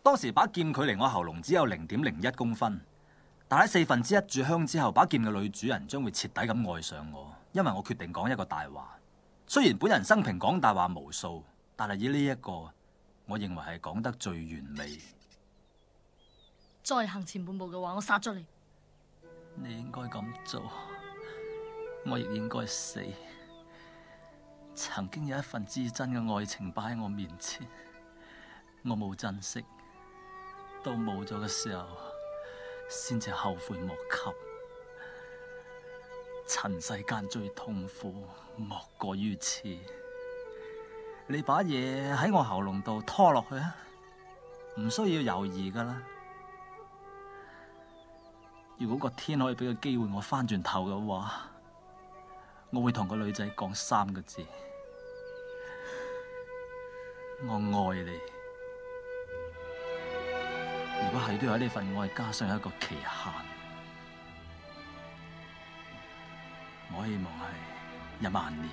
當時把劍距離我喉嚨只有0.01公分，但喺1/4炷香之後，把劍嘅女主人將會徹底咁愛上我，因為我決定講一個大話。雖然本人生平講大話無數，但係以呢一個，我認為係講得最完美。再行前半步嘅話，我殺咗你。你應該咁做，我亦應該死。曾經有一份至真嘅愛情擺喺我面前，我冇珍惜，到冇咗嘅時候，先至後悔莫及。塵世間最痛苦，莫過於此。你把嘢喺我喉嚨度拖落去啊，唔需要猶豫噶啦。如果個天可以俾個機會我翻轉頭嘅話，我會同個女仔講3個字：我愛你。如果係都要喺呢份愛加上一個期限，我希望係1萬年。